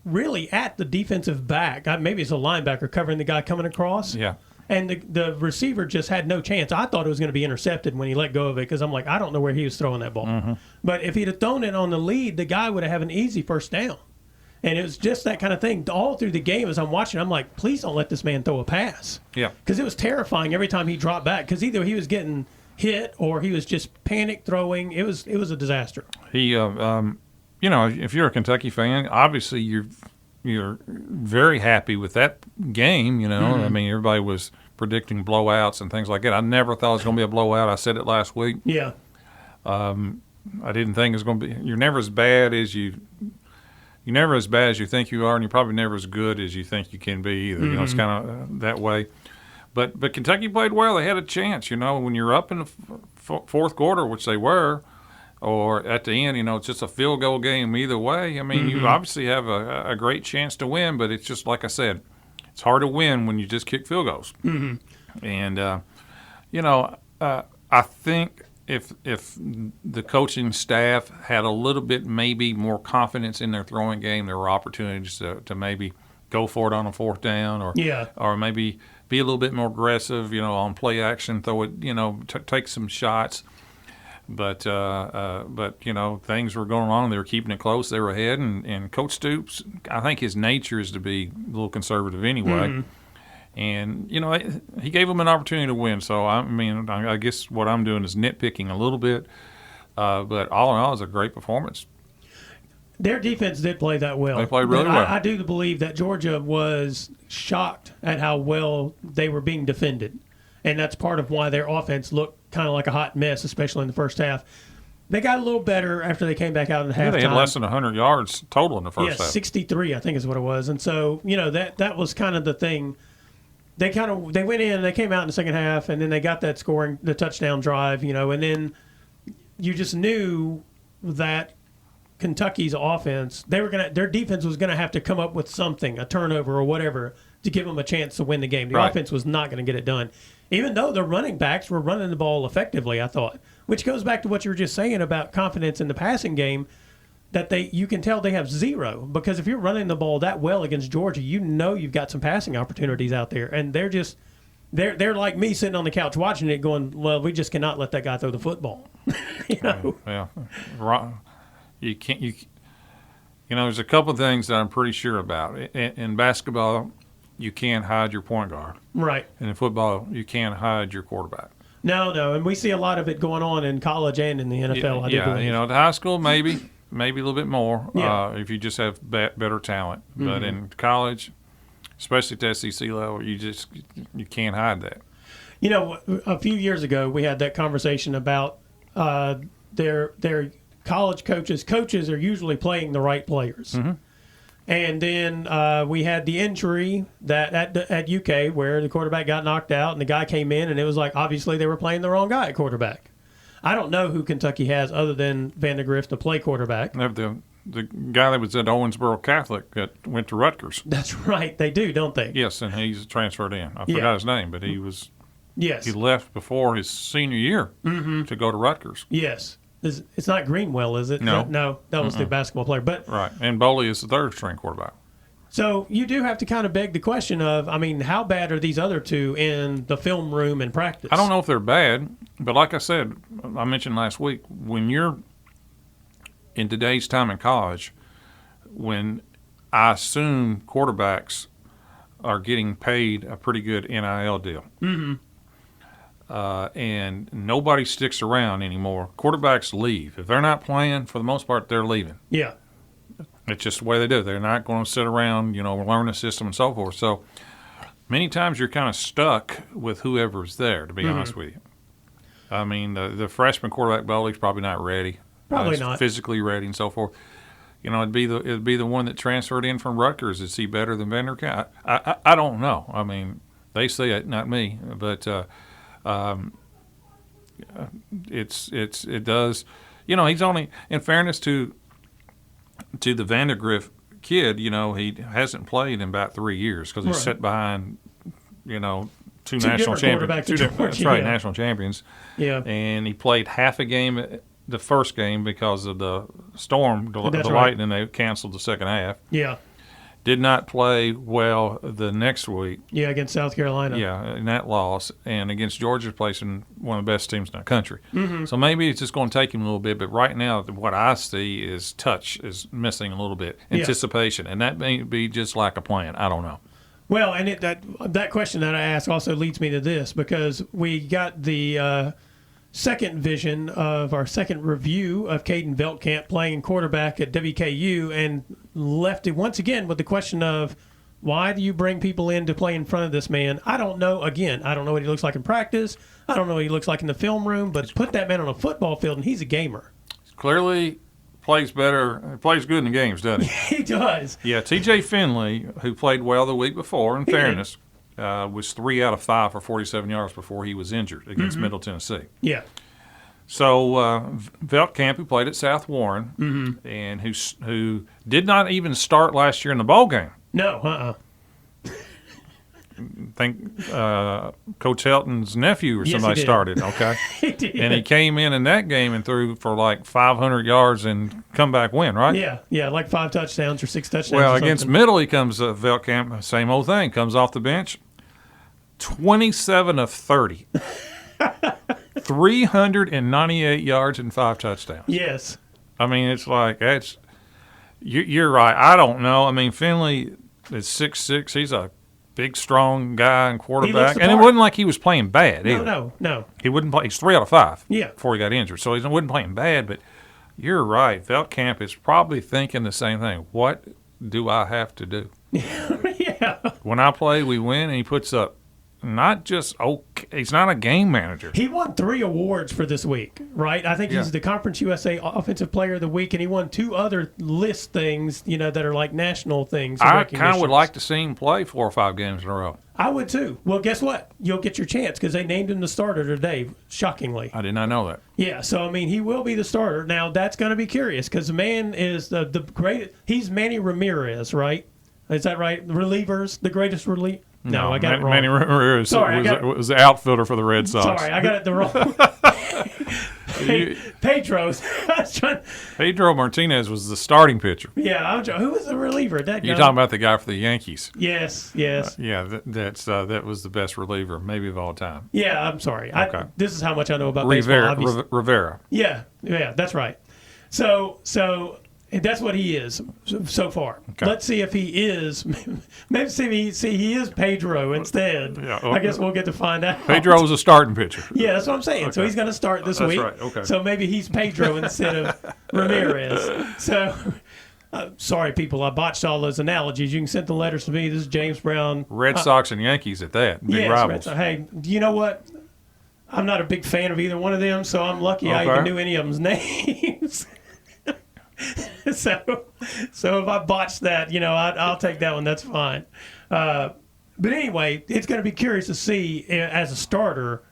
really at the defensive back. Maybe it's a linebacker covering the guy coming across. Yeah. And the receiver just had no chance. I thought it was going to be intercepted when he let go of it because I'm like, I don't know where he was throwing that ball. Mm-hmm. But if he'd have thrown it on the lead, the guy would have an easy first down. And it was just that kind of thing. All through the game as I'm watching, I'm like, please don't let this man throw a pass. Yeah. Because it was terrifying every time he dropped back because either he was getting – hit or he was just panic throwing. It was a disaster. He, if you're a Kentucky fan, obviously you're very happy with that game. Mm-hmm. I mean, everybody was predicting blowouts and things like that. I never thought it was going to be a blowout. I said it last week. Yeah. I didn't think it was going to be. You're never as bad as you think you are, and you're probably never as good as you think you can be either. Mm-hmm. It's kind of that way. But Kentucky played well. They had a chance, when you're up in the fourth quarter, which they were, or at the end, it's just a field goal game either way. I mean, you obviously have a great chance to win, but it's just like I said, it's hard to win when you just kick field goals. Mm-hmm. And, I think if the coaching staff had a little bit maybe more confidence in their throwing game, there were opportunities to maybe go for it on a fourth down or maybe – be a little bit more aggressive, on play action, throw it, take some shots. But things were going on. They were keeping it close. They were ahead. And Coach Stoops, I think his nature is to be a little conservative anyway. Mm-hmm. And, he gave them an opportunity to win. So, I guess what I'm doing is nitpicking a little bit. But all in all, it was a great performance. Their defense did play that well. They played really well. I do believe that Georgia was shocked at how well they were being defended. And that's part of why their offense looked kind of like a hot mess, especially in the first half. They got a little better after they came back out in the halftime. They had less than 100 yards total in the first half. 63, I think is what it was. And so, that was kind of the thing. They went in, they came out in the second half, and then they got that scoring, the touchdown drive, and then you just knew that Kentucky's offense, their defense was going to have to come up with something, a turnover or whatever, to give them a chance to win the game. The offense was not going to get it done, even though the running backs were running the ball effectively, I thought, which goes back to what you were just saying about confidence in the passing game, that you can tell they have zero, because if you're running the ball that well against Georgia, you've got some passing opportunities out there, and they're like me sitting on the couch watching it going, well, we just cannot let that guy throw the football. Yeah. You can't. There's a couple of things that I'm pretty sure about. In basketball, you can't hide your point guard. Right. And in football, you can't hide your quarterback. No, and we see a lot of it going on in college and in the NFL. I do believe. At high school maybe a little bit more if you just have better talent. Mm-hmm. But in college, especially at the SEC level, you can't hide that. A few years ago we had that conversation about their college coaches. Coaches are usually playing the right players. Mm-hmm. And then we had the injury that at UK where the quarterback got knocked out and the guy came in, and it was like obviously they were playing the wrong guy at quarterback. I don't know who Kentucky has other than Vandegrift to play quarterback. They have the guy that was at Owensboro Catholic that went to Rutgers. That's right, they do, don't they? Yes, and he's transferred in. I forgot his name, but he was. Yes. He left before his senior year to go to Rutgers. Yes. It's not Greenwell, is it? No. That was the basketball player. But right, and Boley is the third-string quarterback. So you do have to kind of beg the question of, how bad are these other two in the film room and practice? I don't know if they're bad, but like I said, I mentioned last week, when you're in today's time in college, when I assume quarterbacks are getting paid a pretty good NIL deal. Mm-hmm. And nobody sticks around anymore. Quarterbacks leave. If they're not playing, for the most part, they're leaving. Yeah. It's just the way they do. They're not going to sit around, learn the system and so forth. So many times you're kind of stuck with whoever's there, to be honest with you. I mean, the freshman quarterback, Boley's probably not ready. Probably not. Physically ready and so forth. It'd be the one that transferred in from Rutgers. Is he better than Vanderkamp? I don't know. I mean, they say it, not me. But it does. He's only, in fairness to the Vandegrift kid, he hasn't played in about 3 years because he's sat behind, two national champions. That's right, national champions. Yeah. And he played half a game the first game because of the storm, the lightning. They canceled the second half. Yeah. Did not play well the next week. Yeah, against South Carolina. Yeah, in that loss. And against Georgia, placing one of the best teams in the country. Mm-hmm. So maybe it's just going to take him a little bit. But right now, what I see is touch is missing a little bit. Anticipation. And that may be just like a plan. I don't know. Well, and that question that I asked also leads me to this, because we got the second vision of our second review of Caden Veltkamp playing quarterback at WKU, and left it once again with the question of, why do you bring people in to play in front of this man? I don't know. Again, I don't know what he looks like in practice. I don't know what he looks like in the film room, but put that man on a football field and he's a gamer. Clearly plays good in the games, doesn't he? He does. Yeah, T.J. Finley, who played well the week before, in fairness, was 3 out of 5 for 47 yards before he was injured against Middle Tennessee. Yeah. So Veltkamp, who played at South Warren, and who did not even start last year in the bowl game. No, I think Coach Helton's nephew or somebody started, okay? He did. And he came in that game and threw for like 500 yards and comeback win, right? Yeah, like 5 touchdowns or 6 touchdowns. Well, against Middle, he comes Veltkamp, same old thing, comes off the bench, 27 of 30. 398 yards and 5 touchdowns. Yes. I mean, it's like, you're right. I don't know. I mean, Finley is 6'6". He's a big, strong guy and quarterback. And it wasn't like he was playing bad either. No. He wouldn't play. He's 3 out of 5 Yeah. before he got injured. So he wasn't playing bad, but You're right. Feldkamp is probably thinking the same thing. What do I have to do? Yeah. When I play, we win, and he puts up not just he's not a game manager. He won 3 awards for this week, right? I think he's the Conference USA Offensive Player of the Week, and he won 2 other list things, that are like national things. I kind of would like to see him play 4 or 5 games in a row. I would too. Well, guess what? You'll get your chance because they named him the starter today, shockingly. I did not know that. Yeah, so, I mean, he will be the starter. Now, that's going to be curious because the man is the greatest. He's Manny Ramirez, right? Is that right? Relievers, the greatest reliever? No, I got it wrong. Manny Ramirez was the outfielder for the Red Sox. Sorry, I got it the wrong. Pedro Martinez was the starting pitcher. Yeah, who was the reliever? You're talking about the guy for the Yankees. Yes. That was the best reliever, maybe of all time. Yeah, I'm sorry. Okay. This is how much I know about baseball. Rivera. Yeah, that's right. So that's what he is so far. Okay. Let's see if he is. Maybe he is Pedro instead. Yeah, I guess we'll get to find out. Pedro was a starting pitcher. Yeah, that's what I'm saying. Okay. So he's going to start this week. That's right. Okay. So maybe he's Pedro instead of Ramirez. So, sorry, people, I botched all those analogies. You can send the letters to me. This is James Brown. Red Sox and Yankees at that. Big rivals. Hey, you know what? I'm not a big fan of either one of them, so I'm lucky I even knew any of them's names. So if I botched that, I'll take that one. That's fine. But anyway, it's going to be curious to see as a starter,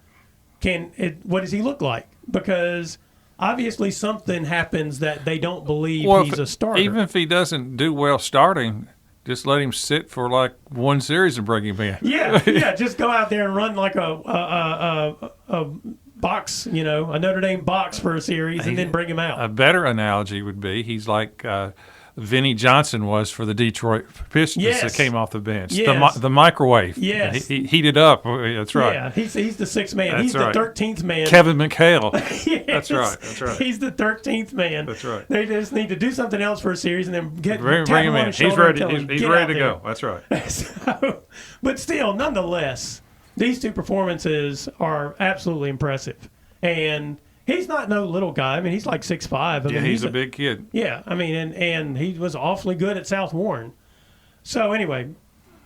what does he look like? Because obviously something happens that they don't believe he's a starter. Even if he doesn't do well starting, just let him sit for like one series and bring him in. Yeah. Just go out there and run like a box, a Notre Dame box for a series, and then bring him out. A better analogy would be he's like Vinnie Johnson was for the Detroit Pistons that came off the bench. Yes. The microwave. Yes. He heated up. That's right. Yeah, he's the 6th man. That's he's right. the 13th man. Kevin McHale. Yes. That's right. He's the 13th man. That's right. They just need to do something else for a series and then bring him in. He's ready. He's ready to go. That's right. But still, nonetheless, these 2 performances are absolutely impressive. And he's not no little guy. I mean, he's like 6'5". He's a big kid. Yeah, I mean, and he was awfully good at South Warren. So anyway,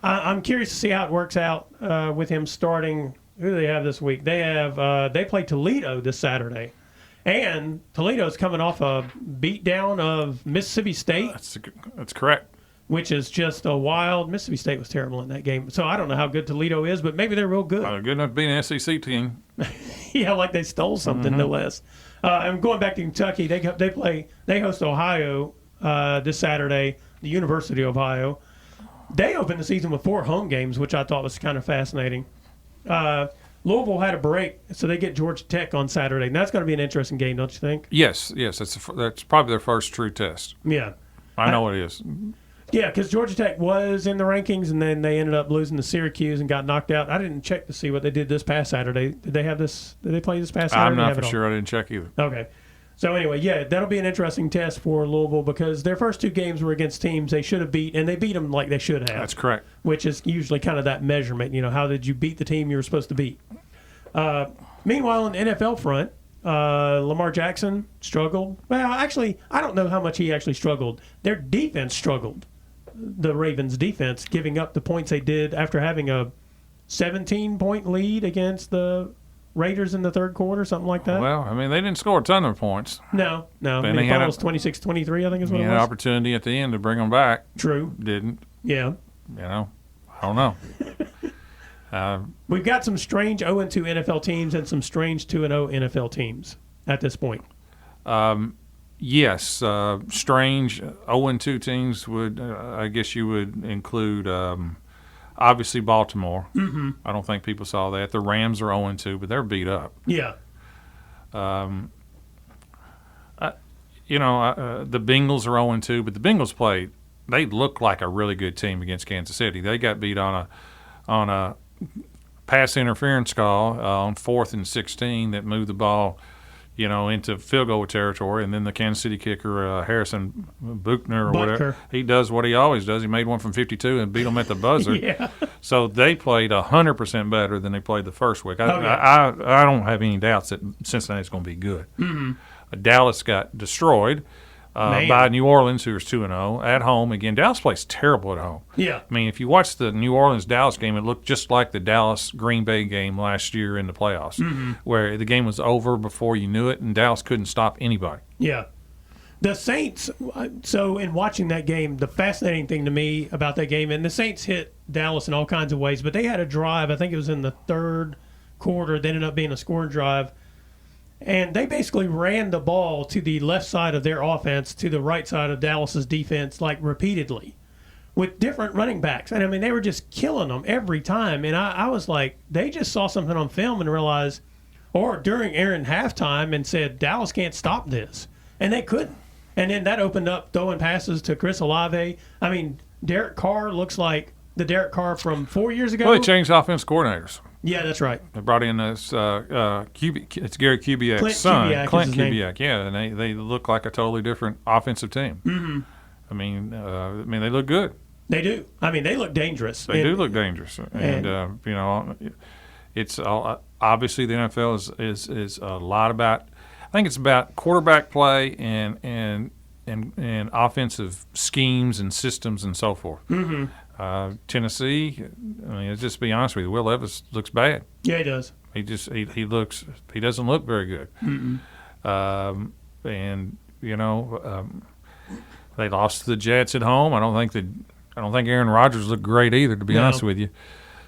I'm curious to see how it works out with him starting. Who do they have this week? They play Toledo this Saturday. And Toledo's coming off a beatdown of Mississippi State. That's correct. Which is just a wild. Mississippi State was terrible in that game. So I don't know how good Toledo is, but maybe they're real good. Good enough to be an SEC team. Yeah, like they stole something, no less. And going back to Kentucky, they host Ohio this Saturday, the University of Ohio. They opened the season with 4 home games, which I thought was kind of fascinating. Louisville had a break, so they get Georgia Tech on Saturday, and that's going to be an interesting game, don't you think? Yes, that's probably their first true test. Yeah. I know it is. Yeah, because Georgia Tech was in the rankings, and then they ended up losing to Syracuse and got knocked out. I didn't check to see what they did this past Saturday. Did they play this past Saturday? I'm not for sure. I didn't check either. Okay. So anyway, yeah, that'll be an interesting test for Louisville because their first 2 games were against teams they should have beat, and they beat them like they should have. That's correct. Which is usually kind of that measurement. How did you beat the team you were supposed to beat? Meanwhile, on the NFL front, Lamar Jackson struggled. Well, actually, I don't know how much he actually struggled. Their defense struggled. The Ravens' defense, giving up the points they did after having a 17-point lead against the Raiders in the third quarter, something like that. Well, I mean, they didn't score a ton of points. No. I mean, the final was 26-23, I think is what it was. He had an opportunity at the end to bring them back. True. Didn't. Yeah. I don't know. We've got some strange 0-2 NFL teams and some strange 2-0 NFL teams at this point. Yes, strange 0-2 teams would. I guess you would include obviously Baltimore. Mm-hmm. I don't think people saw that. The Rams are 0-2, but they're beat up. Yeah. The Bengals are 0-2, but the Bengals played. They looked like a really good team against Kansas City. They got beat on a pass interference call on 4th and 16 that moved the ball. Into field goal territory, and then the Kansas City kicker, Harrison Buchner or whatever, he does what he always does. He made one from 52 and beat them at the buzzer. Yeah. So they played 100% better than they played the first week. I don't have any doubts that Cincinnati's going to be good. Mm-hmm. Dallas got destroyed by New Orleans, who was 2-0 at home. Again, Dallas plays terrible at home. Yeah. I mean, if you watch the New Orleans-Dallas game, it looked just like the Dallas-Green Bay game last year in the playoffs, where the game was over before you knew it, and Dallas couldn't stop anybody. Yeah. The Saints, so in watching that game, the fascinating thing to me about that game, and the Saints hit Dallas in all kinds of ways, but they had a drive, I think it was in the third quarter, that ended up being a scoring drive, and they basically ran the ball to the left side of their offense, to the right side of Dallas's defense, like repeatedly, with different running backs. And I mean, they were just killing them every time. And I was like, they just saw something on film and realized, or during Aaron halftime, and said, Dallas can't stop this. And they couldn't. And then that opened up throwing passes to Chris Olave. I mean, Derek Carr looks like the Derek Carr from 4 years ago. Well, they changed offense coordinators. Yeah, that's right. They brought in this it's Gary Kubiak's son, Clint Kubiak. Yeah, and they look like a totally different offensive team. Mm-hmm. I mean, they look good. They do. I mean, they look dangerous. They do look dangerous, and it's all, obviously the NFL is a lot about. I think it's about quarterback play and offensive schemes and systems and so forth. Mm-hmm. Tennessee, I mean, just to be honest with you, Will Levis looks bad. Yeah, he does. He doesn't look very good. They lost to the Jets at home. I don't think Aaron Rodgers looked great either, to be honest with you.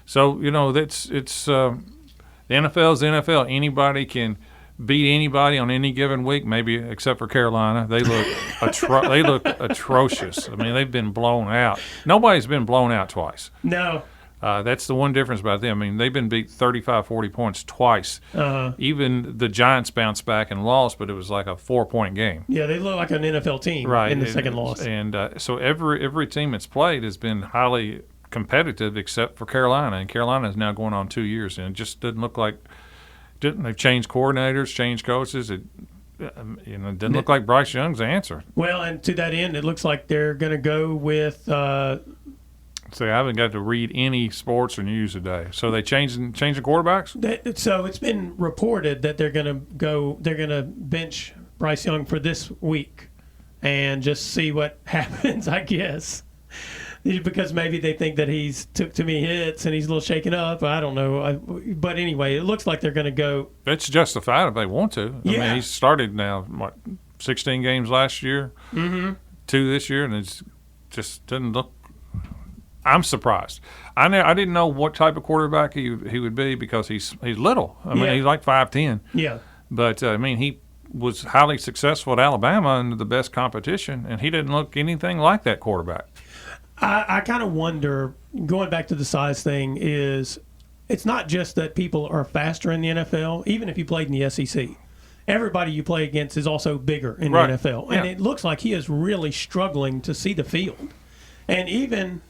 So it's the NFL's the NFL. Anybody can beat anybody on any given week, maybe except for Carolina. They look they look atrocious. I mean, they've been blown out. Nobody's been blown out twice. No. That's the one difference about them. I mean, they've been beat 35, 40 points twice. Even the Giants bounced back and lost, but it was like a 4-point game. Yeah, they look like an NFL team in the second loss. And so every team that's played has been highly competitive except for Carolina. And Carolina is now going on 2 years, and it just doesn't look like – they've changed coordinators, changed coaches. It didn't look like Bryce Young's the answer. Well, and to that end, it looks like they're going to go with See, I haven't got to read any sports or news today. So they changing quarterbacks? So it's been reported that they're going to bench Bryce Young for this week and just see what happens, I guess. Because maybe they think that he's took too many hits and he's a little shaken up. I don't know. But anyway, it looks like they're going to go. It's justified if they want to. I mean, he's started now, 16 games last year, 2 this year, and it just doesn't look. I'm surprised. I didn't know what type of quarterback he would be because he's little. I mean, he's like 5'10". Yeah. But, he was highly successful at Alabama in the best competition, and he didn't look anything like that quarterback. I kind of wonder, going back to the size thing, is it's not just that people are faster in the NFL, even if you played in the SEC. Everybody you play against is also bigger in the NFL. And it looks like he is really struggling to see the field. And even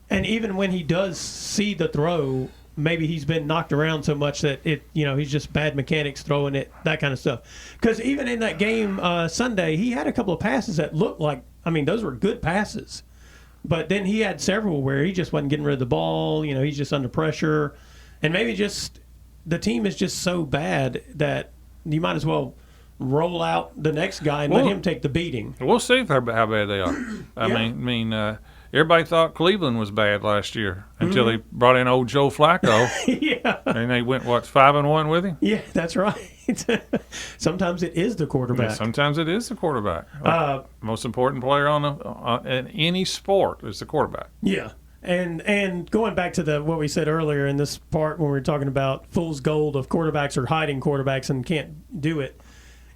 when he does see the throw, maybe he's been knocked around so much that he's just bad mechanics throwing it, that kind of stuff. Because even in that game Sunday, he had a couple of passes that looked like, those were good passes. But then he had several where he just wasn't getting rid of the ball. He's just under pressure. And maybe just the team is just so bad that you might as well roll out the next guy and let him take the beating. We'll see how bad they are. I mean, everybody thought Cleveland was bad last year until they brought in old Joe Flacco. Yeah. And they went, 5-1 with him? Yeah, that's right. Sometimes it is the quarterback. Yeah, sometimes it is the quarterback. Most important player in any sport is the quarterback. Yeah. And going back to what we said earlier in this part when we were talking about fool's gold of quarterbacks or hiding quarterbacks and can't do it,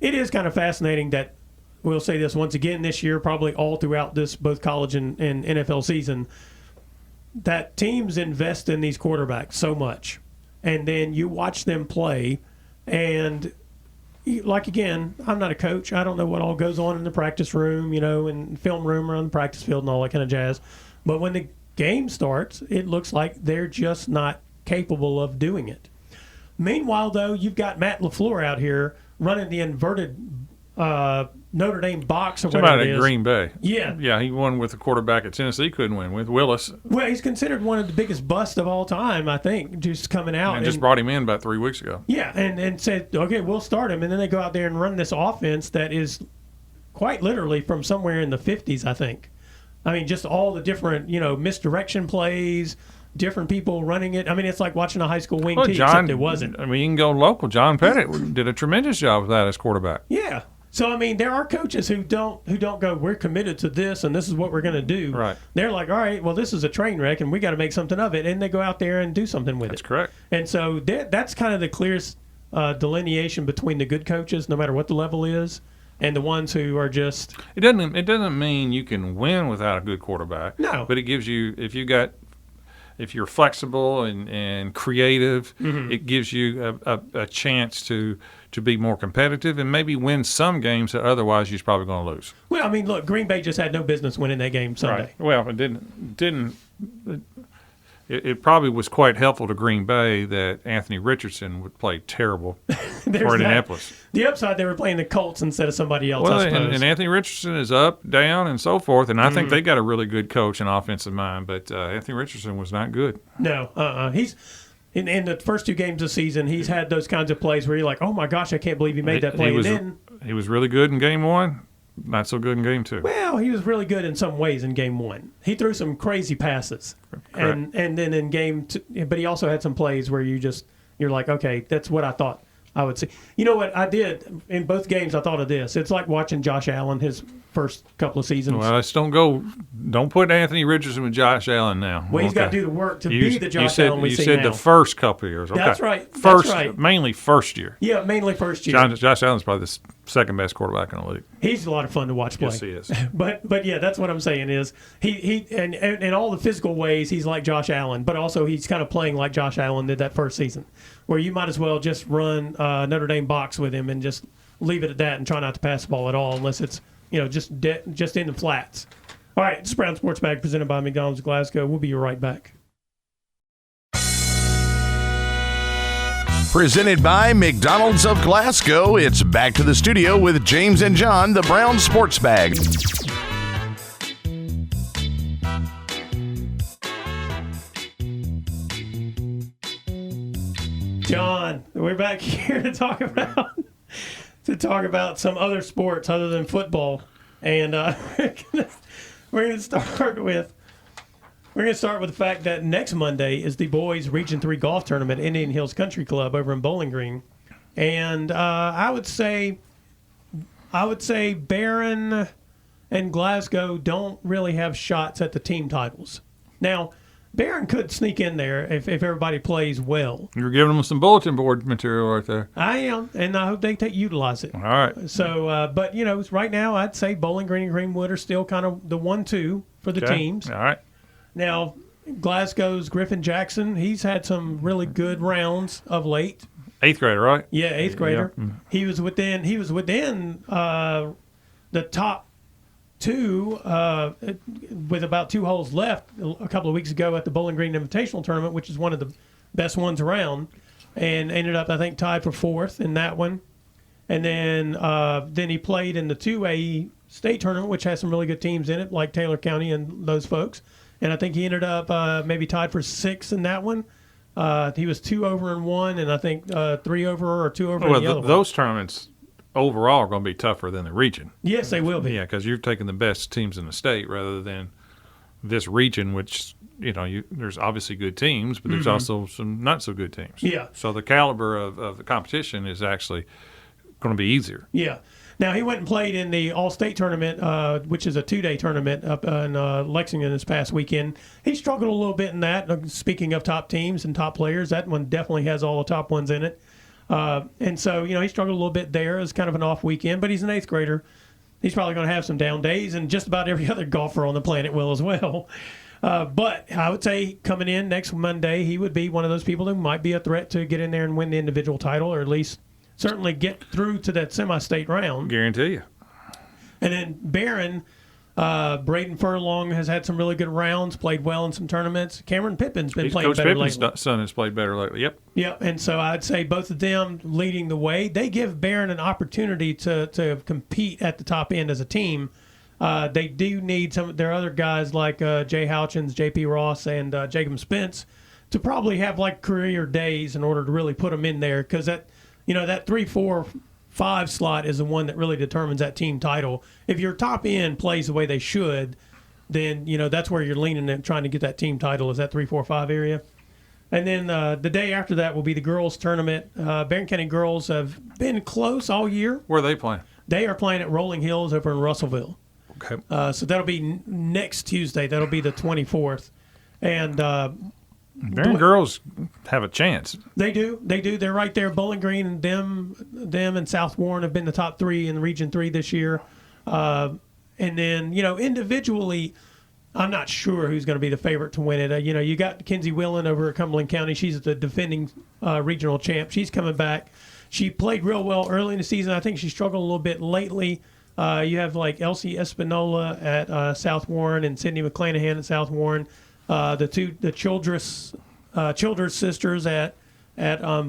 it is kind of fascinating that we'll say this once again this year, probably all throughout this both college and NFL season, that teams invest in these quarterbacks so much. And then you watch them play, and like, again, I'm not a coach. I don't know what all goes on in the practice room, and film room or on the practice field and all that kind of jazz. But when the game starts, it looks like they're just not capable of doing it. Meanwhile, though, you've got Matt LaFleur out here running the inverted Notre Dame box or Somebody whatever it at is. Green Bay. Yeah. Yeah, he won with the quarterback at Tennessee couldn't win with, Willis. Well, he's considered one of the biggest busts of all time, I think, just coming out. And just brought him in about 3 weeks ago. Yeah, and said, okay, we'll start him. And then they go out there and run this offense that is quite literally from somewhere in the 50s, I think. I mean, just all the different, misdirection plays, different people running it. I mean, it's like watching a high school wing tee, except it wasn't. I mean, you can go local. John Pettit did a tremendous job with that as quarterback. Yeah. So, I mean, there are coaches who don't go, we're committed to this and this is what we're going to do. Right. They're like, all right, well, this is a train wreck and we got to make something of it. And they go out there and do something with it. That's correct. And so that's kind of the clearest delineation between the good coaches, no matter what the level is, and the ones who are just. It doesn't mean you can win without a good quarterback. No. But it gives you, if you're flexible and creative, it gives you a chance to be more competitive and maybe win some games that otherwise you're probably going to lose. Well, I mean, look, Green Bay just had no business winning that game Sunday. Right. Well, it didn't. It probably was quite helpful to Green Bay that Anthony Richardson would play terrible for Indianapolis. The upside, they were playing the Colts instead of somebody else, Well, I suppose. and Anthony Richardson is up, down, and so forth, and I think they got a really good coach and offensive mind, but Anthony Richardson was not good. No, he's in the first 2 games of the season, he's had those kinds of plays where you're like, oh my gosh, I can't believe he made that play. He was really good in game 1, not so good in game 2. Well, he was really good in some ways in game 1. He threw some crazy passes, and then in game 2, but he also had some plays where you're like, okay, that's what I thought I would see. You know what I did in both games? I thought of this. It's like watching Josh Allen his first couple of seasons. Well, don't put Anthony Richardson with Josh Allen now. Well, he's got to do the work to be the Josh Allen we see now. You said the first couple of years. Okay. That's right. Mainly first year. Yeah, mainly first year. Josh Allen's probably the second best quarterback in the league. He's a lot of fun to watch play. Yes, he is. But yeah, that's what I'm saying is he and in all the physical ways he's like Josh Allen, but also he's kind of playing like Josh Allen did that first season, where you might as well just run Notre Dame box with him and just leave it at that and try not to pass the ball at all unless it's just in the flats. All right, it's Brown Sports Bag presented by McDonald's Glasgow. We'll be right back. Presented by McDonald's of Glasgow, it's back to the studio with James and John, the Brown Sports Bag. John, we're back here to talk about some other sports other than football, and we're going to start with the fact that next Monday is the boys Region 3 golf tournament at Indian Hills Country Club over in Bowling Green, and I would say Barren and Glasgow don't really have shots at the team titles. Now, Barren could sneak in there if everybody plays well. You're giving them some bulletin board material right there. I am, and I hope they utilize it. All right. So, but, right now I'd say Bowling Green and Greenwood are still kind of the 1-2 for the teams. All right. Now, Glasgow's Griffin Jackson, he's had some really good rounds of late. 8th grader, right? Yeah, 8th grader. Yeah. He was within the top 2 with about 2 holes left a couple of weeks ago at the Bowling Green Invitational Tournament, which is one of the best ones around, and ended up, I think, tied for 4th in that one. And then he played in the 2A state tournament, which has some really good teams in it, like Taylor County and those folks. And I think he ended up maybe tied for 6th in that one. He was 2 over in one, and I think 3 over or 2 over in the other one. Those tournaments overall are going to be tougher than the region. Yes, they will be. Yeah, because you're taking the best teams in the state rather than this region, which, there's obviously good teams, but there's also some not so good teams. Yeah. So the caliber of the competition is actually going to be easier. Yeah. Now, he went and played in the All-State tournament, which is a 2-day tournament up in Lexington this past weekend. He struggled a little bit in that. Speaking of top teams and top players, that one definitely has all the top ones in it. And so, he struggled a little bit there. It was kind of an off weekend, but he's an 8th grader. He's probably going to have some down days, and just about every other golfer on the planet will as well. But I would say coming in next Monday, he would be one of those people who might be a threat to get in there and win the individual title, or at least certainly get through to that semi-state round. Guarantee you. And then Barron, Braden Furlong has had some really good rounds, played well in some tournaments. Cameron Pippin's been playing Coach better Pippin's lately. son has played better lately. Yep. Yep, and so I'd say both of them leading the way. They give Barren an opportunity to compete at the top end as a team. They do need some of their other guys like Jay Houchins, J.P. Ross, and Jacob Spence to probably have like career days in order to really put them in there, because that 3, 4, 5 slot is the one that really determines that team title. If your top end plays the way they should, then that's where you're leaning and trying to get that team title, is that 3, 4, 5 area. And then the day after that will be the girls tournament. Barren County girls have been close all year. Where are they playing? They are playing at Rolling Hills over in Russellville. Okay. So that'll be next Tuesday. That'll be the 24th. And Barren girls have a chance. They do. They're right there. Bowling Green and them and South Warren have been the top 3 in Region 3 this year. And then, individually, I'm not sure who's going to be the favorite to win it. You got Kenzie Whelan over at Cumberland County. She's the defending regional champ. She's coming back. She played real well early in the season. I think she struggled a little bit lately. You have like Elsie Espinola at South Warren and Sydney McClanahan at South Warren. The Childress sisters at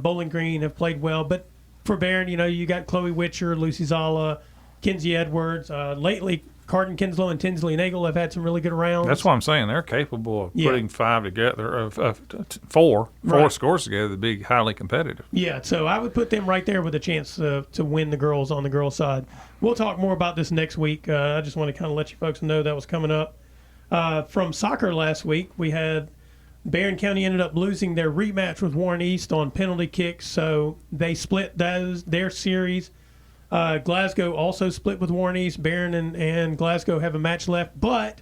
Bowling Green have played well. But for Barren, you got Chloe Witcher, Lucy Zala, Kinsey Edwards. Lately, Carden Kinslow and Tinsley Nagel have had some really good rounds. That's what I'm saying. They're capable of putting 5 together, of 4 scores together to be highly competitive. Yeah, so I would put them right there with a chance to win the girls on the girls' side. We'll talk more about this next week. I just want to kind of let you folks know that was coming up. From soccer last week, we had Barren County ended up losing their rematch with Warren East on penalty kicks, so they split their series. Glasgow also split with Warren East. Barren and Glasgow have a match left, but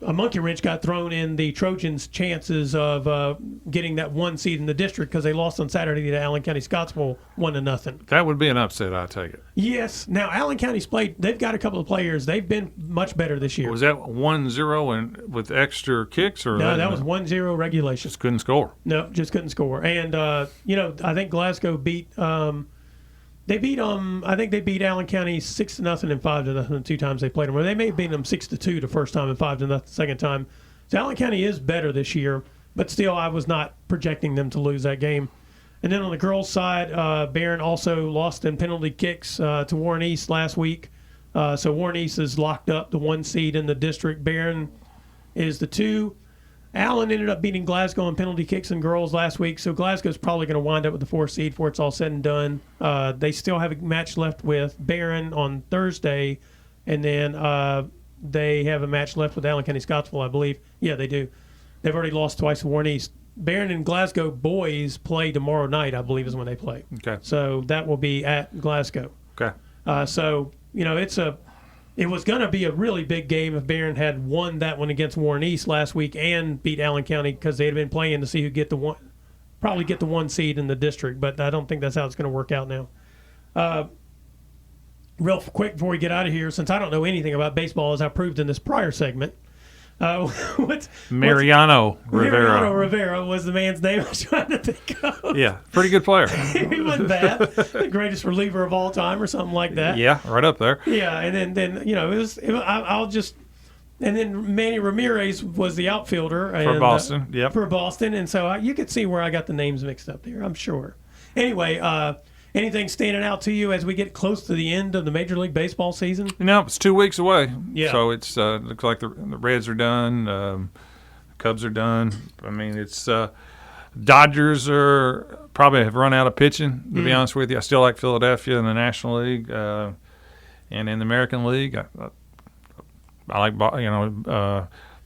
a monkey wrench got thrown in the Trojans' chances of getting that 1 seed in the district, because they lost on Saturday to Allen County Scottsville 1-0. That would be an upset, I take it. Yes. Now, Allen County's played. They've got a couple of players. They've been much better this year. Was that 1-0 and with extra kicks, or No, that was 1-0 regulation. just couldn't score? No, just couldn't score. And I think Glasgow beat. They beat I think they beat Allen County 6-0 and 5-0 the 2 times they played them. Or they may have beaten them 6-2 the first time and 5-0 the second time. So Allen County is better this year, but still, I was not projecting them to lose that game. And then on the girls' side, Barren also lost in penalty kicks to Warren East last week. So Warren East is locked up, the 1 seed in the district. Barren is the 2. Allen ended up beating Glasgow in penalty kicks and girls last week, so Glasgow's probably going to wind up with the 4 seed before it's all said and done. They still have a match left with Barren on Thursday, and then they have a match left with Allen County Scottsville, I believe. Yeah, they do. They've already lost twice to Warren East. Barren and Glasgow boys play tomorrow night, I believe is when they play. Okay. So that will be at Glasgow. Okay. It was going to be a really big game if Barren had won that one against Warren East last week and beat Allen County, because they had been playing to see who get the 1 seed in the district. But I don't think that's how it's going to work out now. Real quick before we get out of here, since I don't know anything about baseball, as I proved in this prior segment, Mariano Rivera. Mariano Rivera was the man's name I was trying to think of. Yeah, pretty good player. He wasn't bad. The greatest reliever of all time or something like that. Yeah, right up there. Yeah, and then and then Manny Ramirez was the outfielder. For Boston, yep. For Boston, and so you could see where I got the names mixed up there, I'm sure. Anyway, anything standing out to you as we get close to the end of the Major League Baseball season? It's 2 weeks away. Yeah. So it's looks like the Reds are done, Cubs are done. I mean, it's Dodgers are probably have run out of pitching, to be honest with you. I still like Philadelphia in the National League and in the American League. I like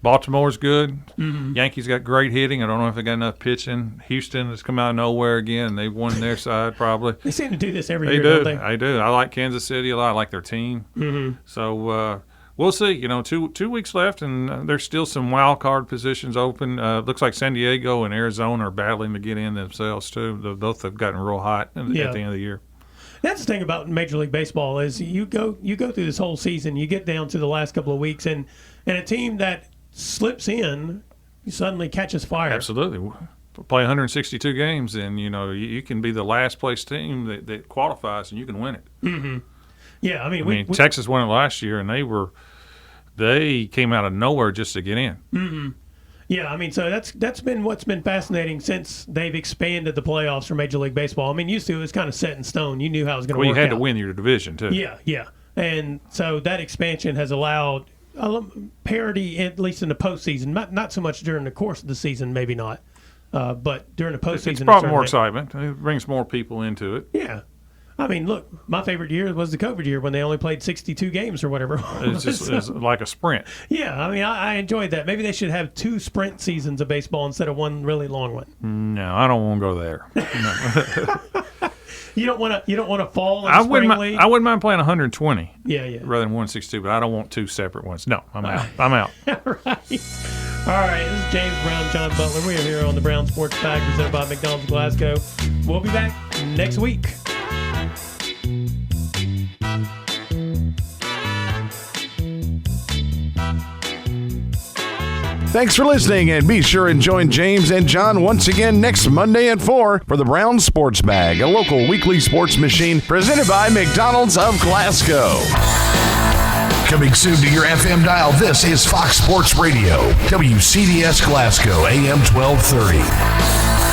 Baltimore's good. Mm-hmm. Yankees got great hitting. I don't know if they got enough pitching. Houston has come out of nowhere again. They've won their side probably. They seem to do this every year, do. don't they? I do. I like Kansas City a lot. I like their team. Mm-hmm. So we'll see. 2 weeks left, and there's still some wild card positions open. Looks like San Diego and Arizona are battling to get in themselves too. They both have gotten real hot at the end of the year. That's the thing about Major League Baseball is you go through this whole season, you get down to the last couple of weeks, and a team that slips in suddenly catches fire. Absolutely. Play 162 games, and you can be the last place team that qualifies, and you can win it. Mm-hmm. Yeah, I mean, Texas won it last year, and they came out of nowhere just to get in. Mm-hmm. Yeah, I mean, so that's been what's been fascinating since they've expanded the playoffs for Major League Baseball. I mean, used to it was kind of set in stone. You knew how it was going to work out. Well, you had to win your division, too. Yeah. And so that expansion has allowed parity, at least in the postseason. Not so much during the course of the season, maybe not. But during the postseason. It's brought more excitement. It brings more people into it. Yeah. I mean, look, my favorite year was the COVID year when they only played 62 games or whatever. It's like a sprint. Yeah, I mean, I enjoyed that. Maybe they should have 2 sprint seasons of baseball instead of one really long one. No, I don't want to go there. No. You don't want to fall in spring league? I wouldn't mind playing 120. Yeah. Rather than 162, but I don't want 2 separate ones. No, I'm out. I'm out. Right. All right, this is James Brown, John Butler. We are here on the Brown Sports Bag presented by McDonald's Glasgow. We'll be back next week. Thanks for listening, and be sure and join James and John once again next Monday at 4 for the Brown Sports Bag, a local weekly sports machine presented by McDonald's of Glasgow. Coming soon to your FM dial, this is Fox Sports Radio, WCDS Glasgow, AM 1230.